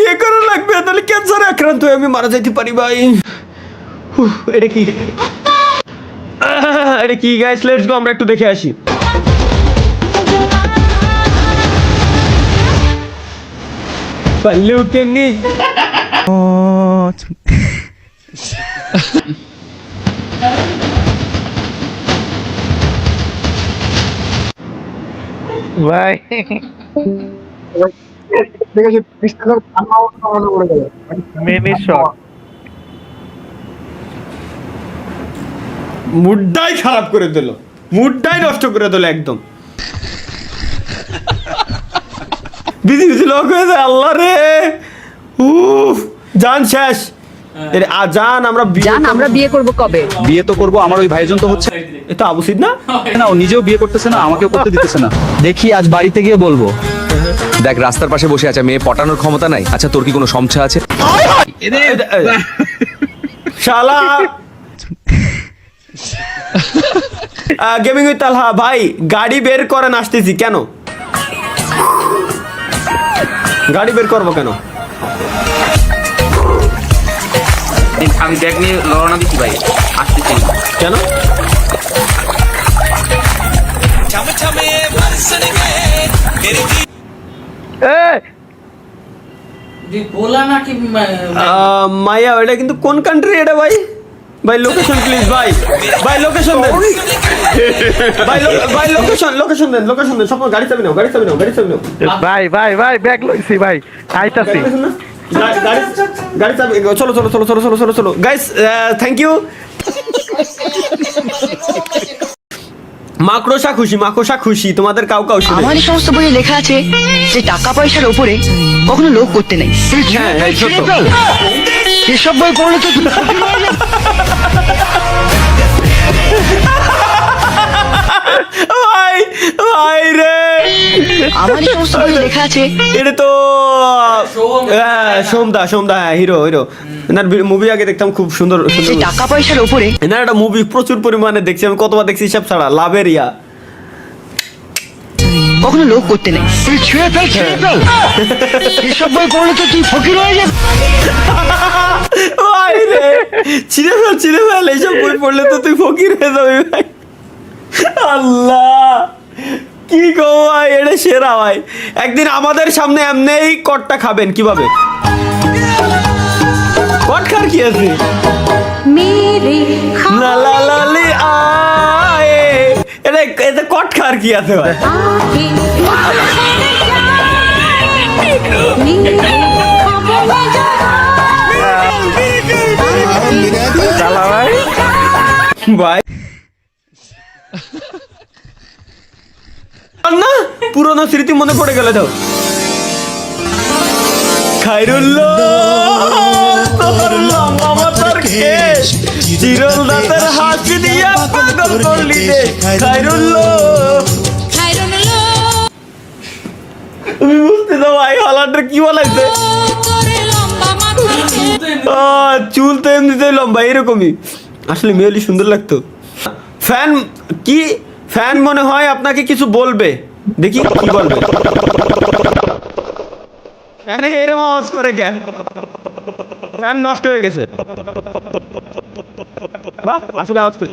বিয়ে করা লাগবে, তাহলে ক্যান্সারে আক্রান্ত হয়ে আমি মারা যাইতে পারি ভাই। এটা কি, এটা কি গাইস, লেটস গো আমরা একটু দেখে আসি। পাল্লু কেমনি ভাই মিনি শট মুডটাই খারাপ করে দিল, মুডটাই নষ্ট করে দিল একদম। বিধি বিধি লোক হয়ে যায়, আল্লাহ রে, উফ জান শেষ। জান আমরা বিয়ে করব কবে? বিয়ে তো করবো, আমার ওই ভাইজন তো হচ্ছে এটা আবুসিদ না, না, ও নিজেও বিয়ে করতেছে না, আমাকেও করতে দিতেছে না। দেখি আজ বাড়িতে গিয়ে বলবো। দেখ রাস্তার পাশে বসে আছে, মেয়ে পটানোর ক্ষমতা নাই। আচ্ছা তোর কি কোনো সমস্যা আছে? শালা গেমিং উইথ তালহা ভাই, গাড়ি বের করেন, আসতেছি। কেন গাড়ি বের করবো কেন? আমি ব্যাগ নিয়ে রওনা দিচ্ছি ভাই, আসতেছি। কেন? বলা নাকি মাইয়া, এটা কিন্তু কোন কান্ট্রি এটা ভাই? ভাই লোকেশন প্লিজ, ভাই ভাই লোকেশন দেন, ভাই লোকেশন দেন, লোকেশন দেন। সব গাড়ি চাবি নাও, গাড়ি চাবি নাও, গাড়ি চাবি নাও। ভাই ভাই ভাই ব্যাগ লইছি ভাই, আইতাছি। গাড়ি চাবি, চলো চলো চলো চলো চলো চলো চলো গাইস, থ্যাংক ইউ। মাকড়সা খুশি, মাকড়সা খুশি, তোমাদের কাউ কাউ শুনে। আমার এই সমস্ত বইয়ে লেখা আছে যে টাকা পয়সার উপরে কখনো লোভ করতে নেই। হ্যাঁ হ্যাঁ সত্য। এসব বই পড়লে তো ভাই ভাই রে, আমার এই সমস্ত বইয়ে লেখা আছে এটা তো সোমদা, সোমদা হ্যাঁ, হিরো হিরো। এনার মুভি আগে দেখতাম, খুব সুন্দর যে সুন্দর। টাকা পয়সার উপরে এনার একটা মুভি প্রচুর পরিমাণে দেখছি আমি, কতবার দেখছি হিসাব ছাড়া, লাভের ইয়া। কখনো লোভ করতে নেই। এসব বই পড়লে তো তুই ফকির হয়ে যাবে। ভাই রে, ছিঁড়ে ফেল, এইসব বই পড়লে তো তুই ফকির হয়ে যাবি ভাই। আল্লাহ কি গো ভাই, এটা সেরা ভাই। একদিন আমাদের সামনে এমনিই কটটা খাবেন, কিভাবে কট খার কি আছে? লা লা লা লি আয়ে, এটা এতে কট খার কি আছে ভাই? চালা ভাই ভাই না, পুরোনো স্মৃতি মনে পড়ে গেলে দাও। খাইরুল্লাহ তোর লম্বা মাথার কেশ, চিরল দাঁতের হাসি দিয়া পাগল করলি রে খাইরুল্লাহ। তুমি বুঝতে দাও ভাই, হলাটা কি বলাইছে? চুল তো এমনিতেই লম্বা, এরকমই। আসলে মেয়েলি সুন্দর লাগতো। ফ্যান কি, ফ্যান মনে হয় আপনাকে কিছু বলবে, দেখি কি বলবে। ফ্যানে এরকম আওয়াজ করে কেন? ফ্যান নষ্ট হয়ে গেছে। বাহ, আসলে আওয়াজ করে।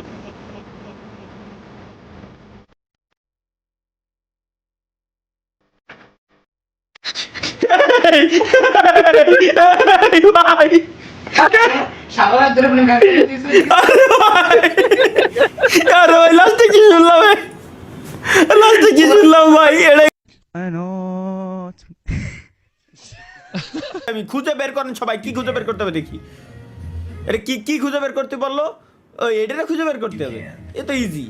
ভাই সারা ধরে মনে গাড়ি দিয়েছে। আরে ভাই লাস্টে কি শুনলাম, লাস্টে কি শুনলাম ভাই? এটাই আমি খুঁজে বের করেন সবাই, কি খুঁজে বের করতে হবে দেখি। এটা কি কি খুঁজে বের করতে বললো? ওই এটা খুঁজে বের করতে হবে, এ তো ইজি।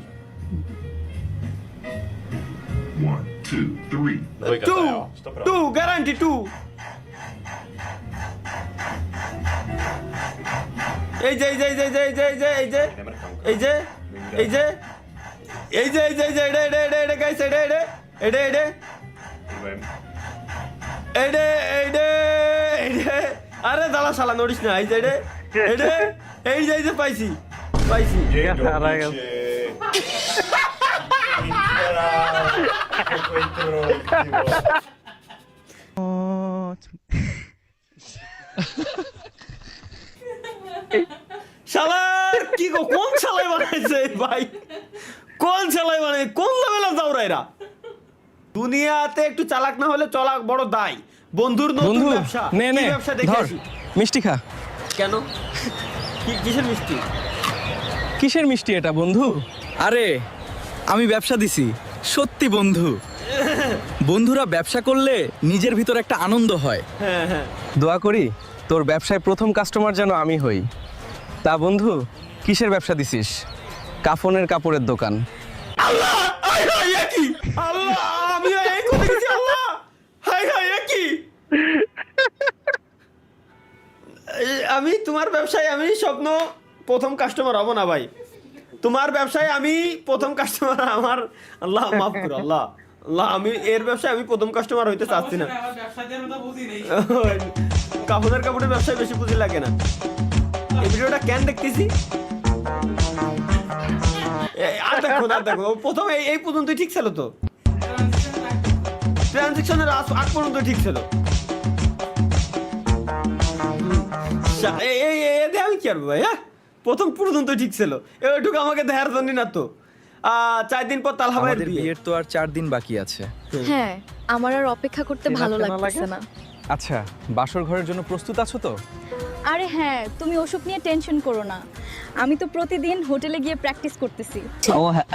1, 2, 3. Two guarantee two. এই যে এই যে এই যে এই যে এই যে এই যে এই যে এই যে এই যে এই যে এই যে এটা এটা এটা গাইস, এটা এটা এটা এটা এইডে এইডে এইডে, আরে দালা শালা নড়িস না। এই যে এইডে এইডে, এই যে এই যে পাইছি পাইছি। শালার কি কোন শালাই বানাইছে ভাই, কোন শালাই বানাই, কোন লেভেলে দাওরা এরা। দুনিয়াতে একটু চালাক না হলে চলা বড় দায়। বন্ধুর নতুন বন্ধু ব্যবসা, নে কি নে ব্যবসা দেখে ধর আসি। মিষ্টি খা। কেন, কিসের মিষ্টি? কিসের মিষ্টি এটা বন্ধু? আরে আমি ব্যবসা দিছি সত্যি বন্ধু। বন্ধুরা ব্যবসা করলে নিজের ভিতর একটা আনন্দ হয়। হ্যাঁ হ্যাঁ, দোয়া করি তোর ব্যবসায় প্রথম কাস্টমার যেন আমি হই। তা বন্ধু কিসের ব্যবসা দিছিস? কাফনের কাপড়ের দোকান। আল্লাহ হায় হায় এ কি, আল্লাহ আমি এই কথা দেখেছি, আল্লাহ হায় হায় এ কি। আমি তোমার ব্যবসায় আমি স্বপ্ন প্রথম কাস্টমার হব না ভাই। তোমার ব্যবসায় আমি প্রথম কাস্টমার, আমার আল্লাহ মাফ করো, আল্লাহ আল্লাহ আমি এর ব্যবসায় আমি প্রথম কাস্টমার হইতে চাচ্ছি না। কাপড়ের কাপড়ের ব্যবসায় বেশি পুঁজি লাগে না। এই ভিডিওটা কেন দেখতেছি? আর দেখো না, দেখো প্রথম এই পর্যন্ত ঠিক ছিল তো, ট্রানজেকশনের আগ পর্যন্ত ঠিক ছিল। আমি কি করবো ভাই, হ্যাঁ প্রথম পর্যন্ত ঠিক ছিল, এটুকু আমাকে দেখার জন্য না তো। 4 দিন পর তালহা ভাইয়ের বিয়ে। বিয়ের তো আর 4 দিন বাকি আছে। হ্যাঁ, আমার আর অপেক্ষা করতে ভালো লাগতেছে না। আচ্ছা বাসর ঘরের জন্য প্রস্তুত আছো তো? আরে হ্যাঁ, তুমি ওসব নিয়ে টেনশন করো না। আমি তো প্রতিদিন হোটেলে গিয়ে প্র্যাকটিস করতেছি। ও হ্যাঁ,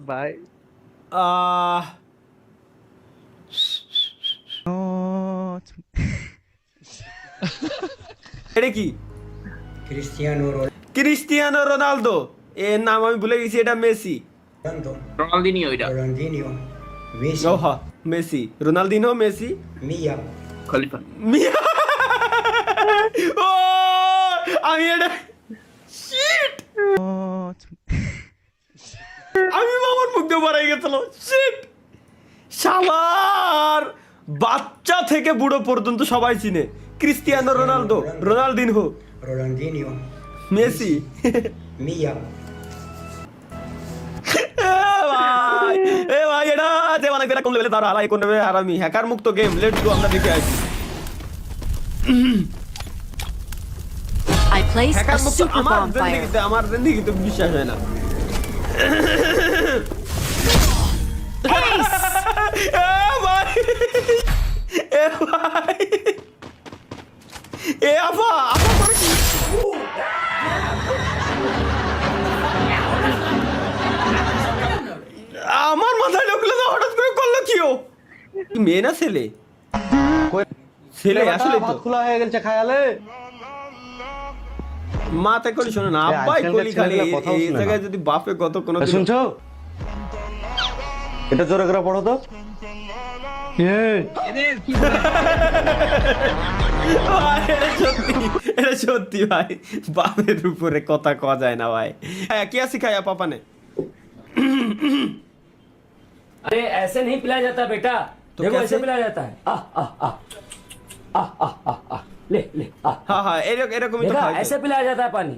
ভাই এটা কি? Cristiano Ronaldo. এর নাম আমি ভুলে গেছি, এটা মেসি। রোনালদিনিও ওইটা। ওহা মেসি, রোনালদিনো, মেসি, খলিফা। মিয়া। ও আমি এটা শিট, আমি মামার মুখ দিয়ে বাড়াই গেছিল। শিট, শালার বাচ্চা থেকে বুড়ো পর্যন্ত সবাই চিনে ক্রিস্টিয়ানো রোনালদো, রোনালদিনহো, মেসি। এ ভাই এটা যে অনেক বেলা কোন লেভেলে তারা হারাই, কোন লেভেলে হারামি। হ্যাকার মুক্ত গেম, লেটস গো, আমরা দেখে আসি। I place হ্যাকার a মুক্ত super আমার bomb fire. জিন্দেগিতে, আমার জিন্দেগিতে বিশ্বাস হয় না। এ ভাই, এ ভাই, এ আপা আপা করে কি? আমার মাথায় ঢুকলো না, হঠাৎ করে করলো কি ও? কি মেয়ে না ছেলে? ছেলে আসলে তো খোলা হয়ে গেছে খায়ালে। মাতে কলি শোনো না, আব্বাই কলি খালি। এই জায়গায় যদি বাপে কত কোনো শুনছো? এটা জোরে করে পড়ো তো। এটা সত্যি ভাই, বাপের উপরে কথা কওয়া যায় না ভাই। হ্যাঁ কি আছে খায়া পাপানে? अरे ऐसे नहीं पिलाया जाता बेटा, तो देखो कैसे? ऐसे पिलाया जाता है। आह आह आह आह आह आह आह ले ले आह হ্যাঁ হ্যাঁ এরকমই তো देखा খায়। ऐसे पिलाया जाता है पानी।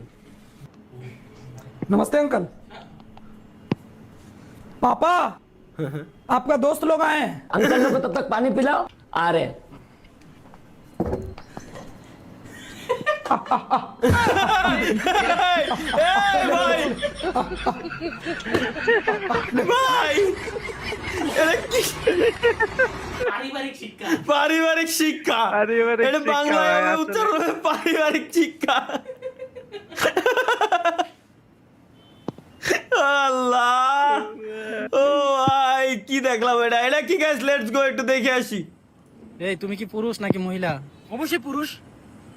नमस्ते अंकल। पापा, आपका दोस्त लोग आए हैं। अंकल लोग को तब तक पानी पिलाओ, आ रहे हैं। ভাই ভাই এটা কি? পারিবারিক শিক্ষা। পারিবারিক শিক্ষা, পারিবারিক এটা শিক্ষা, বাংলায় ভাই, হবে আসলে। উচ্চারণ হবে পারিবারিক শিক্ষা। আল্লাহ, ও ভাই কি দেখলাম এটা, এটা কি গাইস, লেটস গো একটু দেখে আসি। এই তুমি কি পুরুষ নাকি মহিলা? অবশ্যই পুরুষ।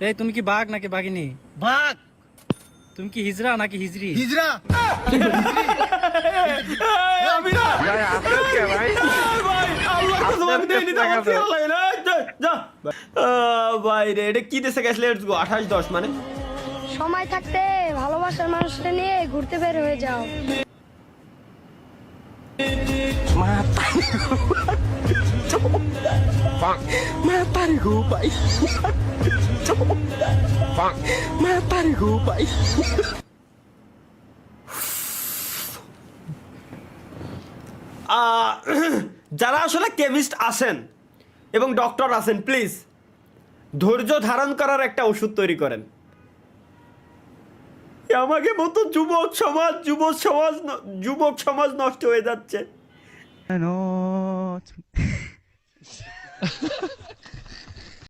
এই তুমি কি বাঘ নাকি বাঘিনী? বাঘ। তুমি কি হিজড়া নাকি হিজড়ি? হিজরা। আমি না ভাই আপনার কে ভাই? ভাই আল্লাহ তো তোমাকে দেইনি তো আমার ভালো লাগে না। যা যা ভাই রে, এটা কি দেশে গেছে? লেটস গো 28-10 মানে সময় থাকতে ভালোবাসার মানুষটা নিয়ে ঘুরতে বের হয়ে যাও। যারা আসলে কেমিস্ট আছেন এবং ডক্টর আছেন, প্লিজ ধৈর্য ধারণ করার একটা ওষুধ তৈরি করেন। আমাকে মতো যুবক সমাজ নষ্ট হয়ে যাচ্ছে।